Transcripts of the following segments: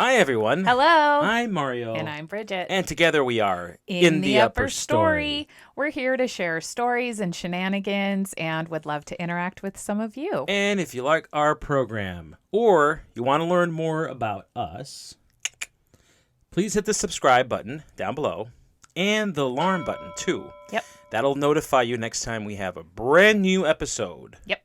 Hi, everyone. Hello. I'm Mario. And I'm Bridget. And together we are In the Upper Story. We're here to share stories and shenanigans and would love to interact with some of you. And if you like our program or you want to learn more about us, please hit the subscribe button down below and the alarm button too. Yep. That'll notify you next time we have a brand new episode. Yep.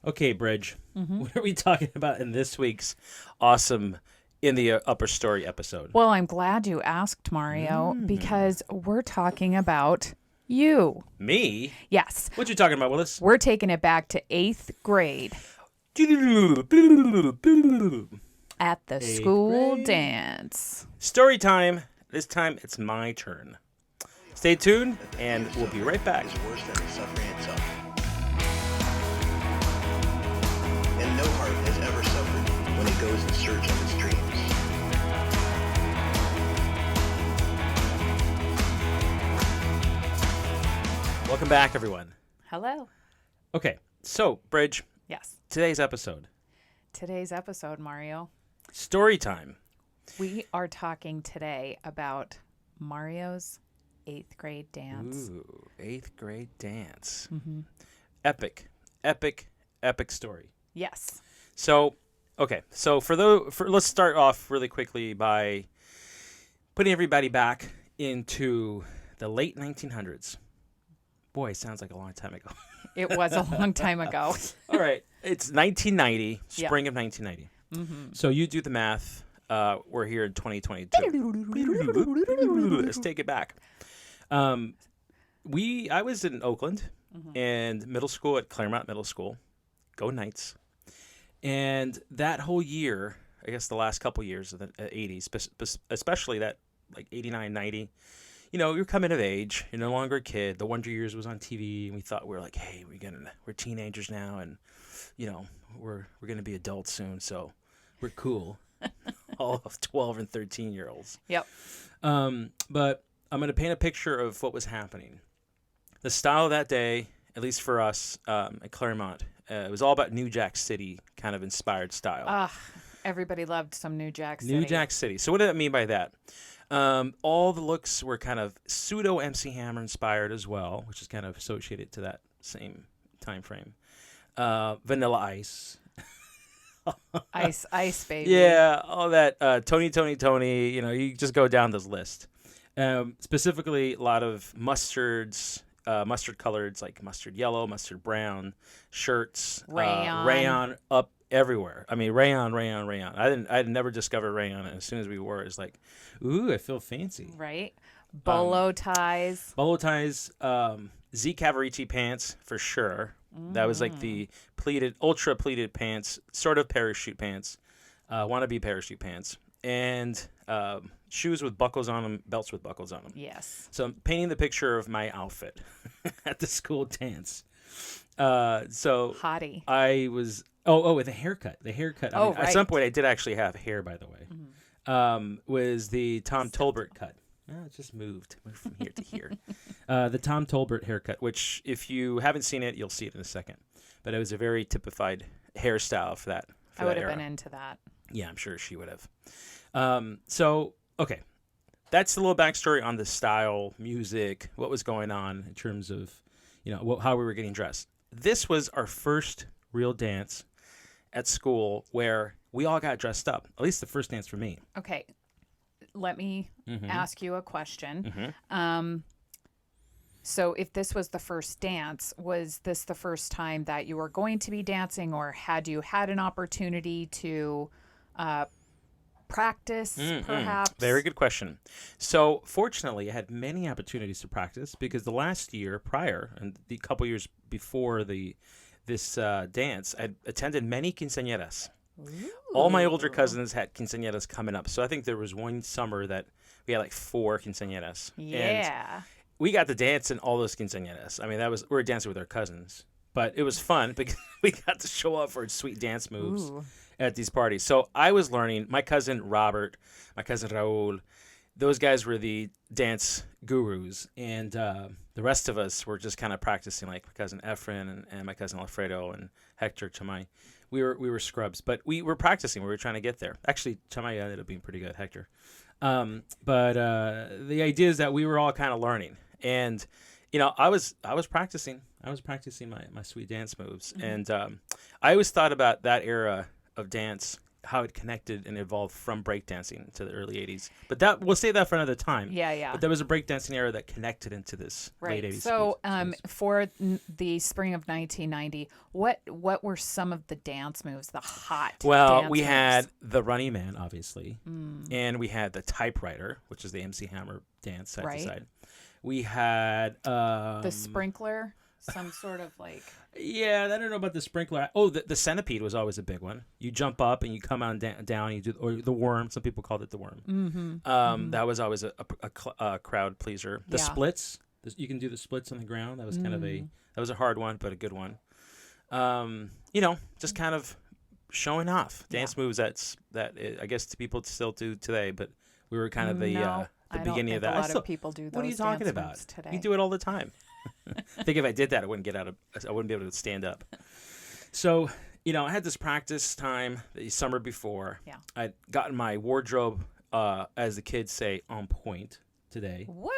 Okay, Bridge. What are we talking about in this week's awesome In the Upper Story episode? Well, I'm glad you asked, Mario, because we're talking about you. Me? Yes. What you talking about, Willis? We're taking it back to 8th grade at the school grade. dance. Story time. This time it's my turn. Stay tuned, and we'll be right back. Is worse than the suffering itself. And no heart has ever suffered when it goes in search of its dreams. Welcome back, everyone. Hello. Okay, so, Bridge, Yes. today's episode, Today's episode, Mario, story time. we are talking today about Mario's 8th grade dance. Ooh, 8th grade dance. Epic, epic, epic story. Yes. So, okay, so let's start off really quickly by putting everybody back into the late 1900s. Boy, sounds like a long time ago. It was a long time ago. All right, it's 1990, Yeah. spring of 1990. So you do the math. We're here in 2022. Let's take it back. I was in Oakland and middle school at Claremont Middle School. Go Knights. And that whole year, I guess the last couple years of the 80s, especially that like 89, 90, you know, you're coming of age. You're no longer a kid. The Wonder Years was on TV, and we thought we were like, hey, we're teenagers now, and you know, we're gonna be adults soon, so we're cool. All of 12 and 13-year-olds. Yep. But I'm gonna paint a picture of what was happening. The style of that day, at least for us at Claremont, it was all about New Jack City kind of inspired style. Everybody loved some New Jack City. New Jack City. So what did I mean by that? All the looks were kind of pseudo MC Hammer inspired as well, which is kind of associated to that same time frame. Vanilla Ice. Ice baby. Yeah, all that Tony, you know, you just go down this list. Specifically, a lot of mustards, mustard coloreds like mustard yellow, mustard brown, shirts, rayon up everywhere. I mean, rayon. I'd never discovered rayon, and as soon as we wore it, it's like, ooh, I feel fancy. Right. Bolo ties. Bolo ties, Z Cavaricci pants for sure. That was like the pleated, ultra pleated pants, sort of parachute pants, wannabe parachute pants, and shoes with buckles on them, belts with buckles on them. Yes. So I'm painting the picture of my outfit at the school dance. So Hottie. I was with a haircut. The haircut. Oh, At some right. point, I did actually have hair, by the way. Was the Tom Tolbert cut. It just moved from here to here. The Tom Tolbert haircut, which if you haven't seen it, you'll see it in a second. But it was a very typified hairstyle for that. I would have been into that. Yeah, I'm sure she would have. So, okay. That's the little backstory on the style, music, what was going on in terms of, you know, how we were getting dressed. This was our first real dance at school where we all got dressed up. At least the first dance for me. Okay. Let me ask you a question. So if this was the first dance, was this the first time that you were going to be dancing, or had you had an opportunity to practice, perhaps? Very good question. So, fortunately, I had many opportunities to practice because the last year prior and the couple years before this dance, I attended many quinceañeras. All my older cousins had quinceañeras coming up. So I think there was one summer that we had like 4 quinceañeras. Yeah. And we got to dance in all those quinceañeras. I mean, we were dancing with our cousins. But it was fun because we got to show off our sweet dance moves at these parties. So I was learning. My cousin Robert, my cousin Raul, those guys were the dance gurus. And the rest of us were just kind of practicing, like my cousin Efren and my cousin Alfredo and Hector Chamay. we were scrubs, but we were practicing. We were trying to get there. Actually, Chamaya ended up being pretty good, Hector. But the idea is that we were all kind of learning, and I was practicing. I was practicing my sweet dance moves, and I always thought about that era of dance, how it connected and evolved from breakdancing to the early 80s. But we'll save that for another time. Yeah. But there was a breakdancing era that connected into this late 80s. So space. for the spring of 1990, what were some of the dance moves, the hot Well, dance we moves? had the Running Man, obviously, and we had the Typewriter, which is the MC Hammer dance side Right. to side. We had the sprinkler, some sort of like... Yeah, I don't know about the sprinkler. Oh, the centipede was always a big one. You jump up and you come on down. You do, or the worm. Some people called it the worm. That was always a crowd pleaser. The Yeah. splits. You can do the splits on the ground. That was kind of that was a hard one, but a good one. Just kind of showing off dance moves I guess people still do today, but we were kind of the beginning of that. A lot of people do those. What are you talking dance about? moves today. We do it all the time. I think if I did that, I wouldn't be able to stand up. So, I had this practice time the summer before. Yeah. I'd gotten my wardrobe, as the kids say, on point today. What?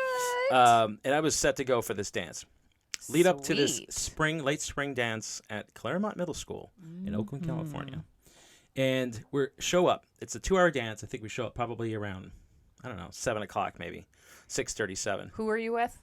And I was set to go for this dance. Lead up to this Sweet. late spring dance at Claremont Middle School in Oakland, California. And we show up. It's a 2-hour dance. I think we show up probably around, 7 o'clock maybe, 6:37. Who are you with?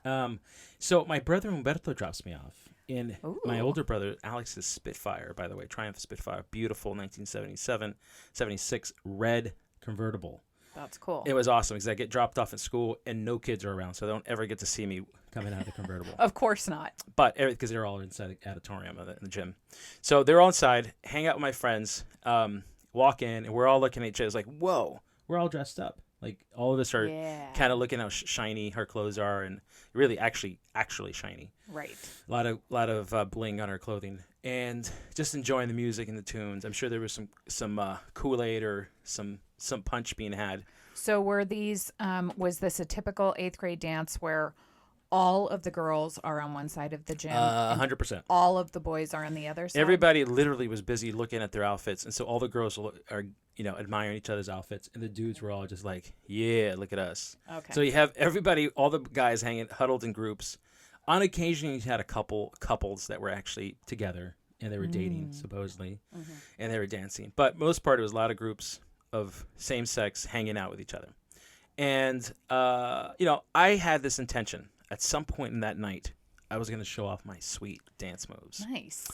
So my brother Humberto drops me off. And my Ooh. older brother, Alex's Spitfire, by the way, Triumph Spitfire, beautiful 1977, 76 red convertible. That's cool. It was awesome because I get dropped off at school and no kids are around, so they don't ever get to see me coming out of the convertible. Of course not. But because they're all inside the auditorium in the gym. So they're all inside, hang out with my friends, walk in, and we're all looking at each other. It's like, whoa, we're all dressed up. Like all of us are kind of looking how shiny her clothes are, and really actually shiny. Right. A lot of bling on her clothing, and just enjoying the music and the tunes. I'm sure there was some Kool-Aid or some punch being had. So were these? Was this a typical 8th grade dance where all of the girls are on one side of the gym, 100%. all of the boys are on the other side? Everybody literally was busy looking at their outfits, and so all the girls are admiring each other's outfits, and the dudes were all just like, yeah, look at us. Okay. So you have everybody, all the guys huddled in groups. On occasion, you had a couples that were actually together, and they were dating, supposedly, and they were dancing. But most part, it was a lot of groups of same sex hanging out with each other. And, I had this intention. At some point in that night, I was going to show off my sweet dance moves. Nice.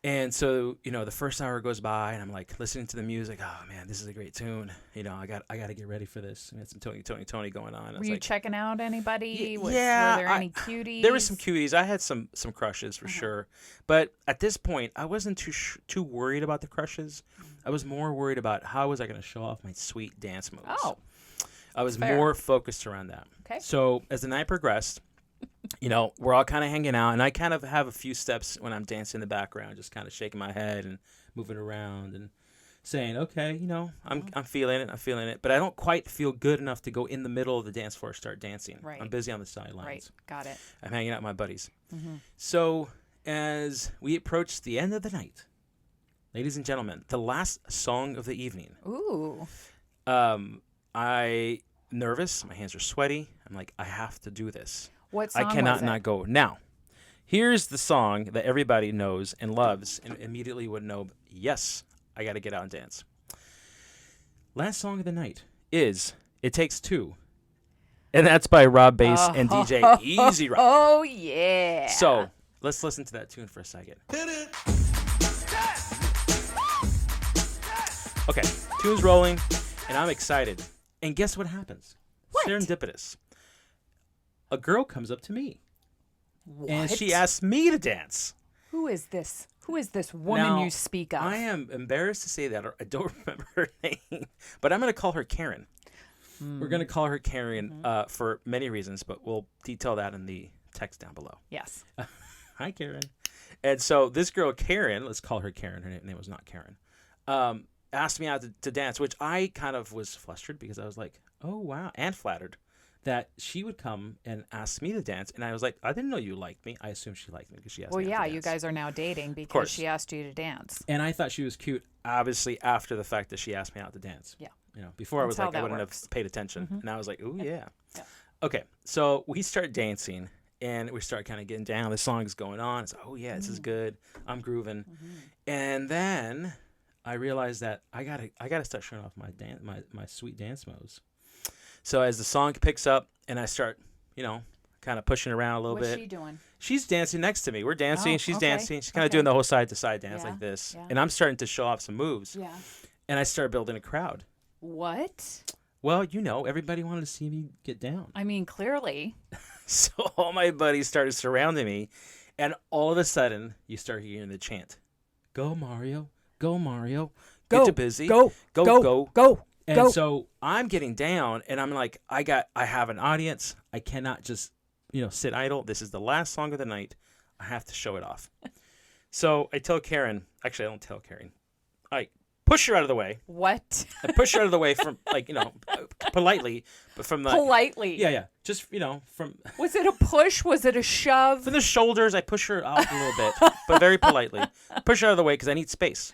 And so, the first hour goes by, and I'm like listening to the music. Oh man, this is a great tune. I got to get ready for this. We had some Tony going on. Were you checking out anybody? Were yeah. there any cuties? There were some cuties. I had some crushes for sure. But at this point, I wasn't too worried about the crushes. I was more worried about how was I going to show off my sweet dance moves. Oh. I was fair. more focused around that. Okay. So as the night progressed, we're all kind of hanging out, and I kind of have a few steps when I'm dancing in the background, just kind of shaking my head and moving around and saying, okay, I'm feeling it, but I don't quite feel good enough to go in the middle of the dance floor and start dancing. Right. I'm busy on the sidelines. Right. Got it. I'm hanging out with my buddies. So as we approach the end of the night, ladies and gentlemen, the last song of the evening, Ooh. I nervous, my hands are sweaty. I'm like, I have to do this. What song I cannot was it? not go. Now, here's the song that everybody knows and loves and immediately would know, yes, I got to get out and dance. Last song of the night is It Takes Two. And that's by Rob Bass and DJ Easy Rock. Oh, yeah. So let's listen to that tune for a second. Okay, tune's rolling, and I'm excited. And guess what happens? What? Serendipitous. A girl comes up to me, What? and she asks me to dance. Who is this? Who is this woman Now, you speak of? I am embarrassed to say that, or I don't remember her name, but I'm going to call her Karen. We're going to call her Karen for many reasons, but we'll detail that in the text down below. Yes. Hi, Karen. And so this girl, Karen, let's call her Karen. Her name was not Karen. Asked me out to dance, which I kind of was flustered because I was like, oh, wow, and flattered that she would come and ask me to dance, and I was like, I didn't know you liked me. I assumed she liked me because she asked Well, me out yeah, to you dance. guys are now dating because course. she asked you to dance. And I thought she was cute, obviously, after the fact that she asked me out to dance. Yeah. Before I That's was how like, I that wouldn't works. have paid attention. And I was like, ooh, yeah. Yeah. Okay, so we start dancing, and we start kind of getting down. The song is going on. It's like, oh, yeah, this is good. I'm grooving. And then I realized that I gotta start showing off my sweet dance moves. So as the song picks up, and I start, kind of pushing around a little What's bit. she doing? She's dancing next to me. We're dancing. Oh, She's okay, dancing. She's kind of okay. doing the whole side to side dance Yeah, like this. yeah. And I'm starting to show off some moves. Yeah. And I start building a crowd. What? Well, everybody wanted to see me get down. I mean, clearly. So all my buddies started surrounding me. And all of a sudden, you start hearing the chant. Go, Mario. Go, Mario. Go, Get you busy. Go. Go. And go. so I'm getting down, and I'm like, I have an audience. I cannot just, sit idle. This is the last song of the night. I have to show it off. So I tell Karen, actually, I don't tell Karen. I push her out of the way. What? I push her out of the way from, politely, but from the. Politely. Yeah. Just, from Was it a push? Was it a shove? the shoulders, I push her out a little bit, but very politely. Push her out of the way because I need space.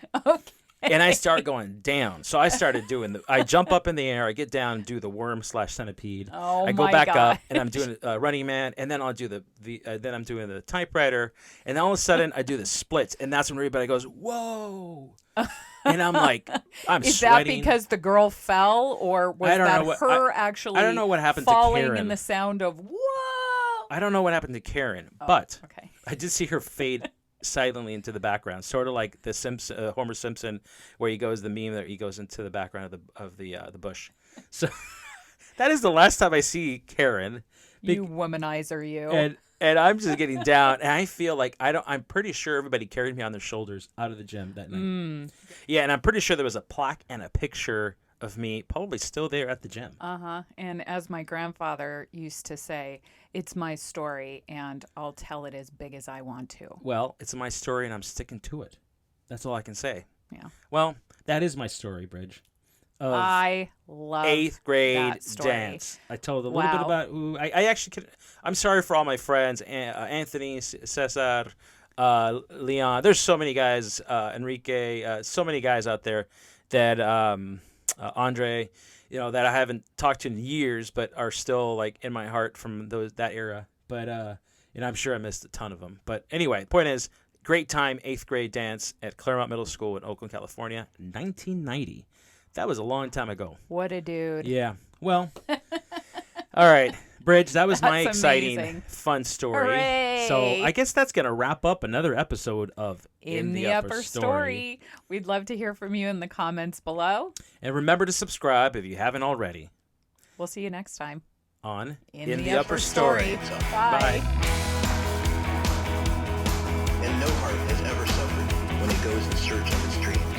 Okay. And I start going down. So I started doing I jump up in the air, I get down and do the worm/centipede. Oh, I go my back God. up and I'm doing Running Man, and then I'll do then I'm doing the typewriter, and then all of a sudden I do the splits, and that's when everybody goes, "Whoa!" And I'm like, I'm Is that sweating. because the girl fell, or was I don't that know what- her actually? I don't know what happened to falling Karen. in the sound of whoa. I don't know what happened to Karen, but Okay. I did see her fade silently into the background, sort of like the Homer Simpson, where he goes the meme that he goes into the background of the bush. So that is the last time I see Karen, You womanizer, you. and I'm just getting down, and I feel like I'm pretty sure everybody carried me on their shoulders out of the gym that night. Yeah, and I'm pretty sure there was a plaque and a picture of me probably still there at the gym. And as my grandfather used to say, it's my story, and I'll tell it as big as I want to. Well, it's my story, and I'm sticking to it. That's all I can say. Yeah. Well, that is my story, Bridge. Of I love 8th grade that story. dance. I told a little bit Wow. about who I actually could. I'm sorry for all my friends, Anthony, Cesar, Leon. There's so many guys, Enrique, so many guys out there that Andre, that I haven't talked to in years, but are still like in my heart from that era. But I'm sure I missed a ton of them. But anyway, point is, great time 8th grade dance at Claremont Middle School in Oakland, California, 1990. That was a long time ago. What a dude. Yeah. Well, all right, Bridge, that was my That's exciting, amazing. fun story. Hooray. So I guess that's going to wrap up another episode of In the Upper Story. We'd love to hear from you in the comments below. And remember to subscribe if you haven't already We'll see you next time. on In the Upper Story. Bye. And no heart has ever suffered when it goes in search of its dreams.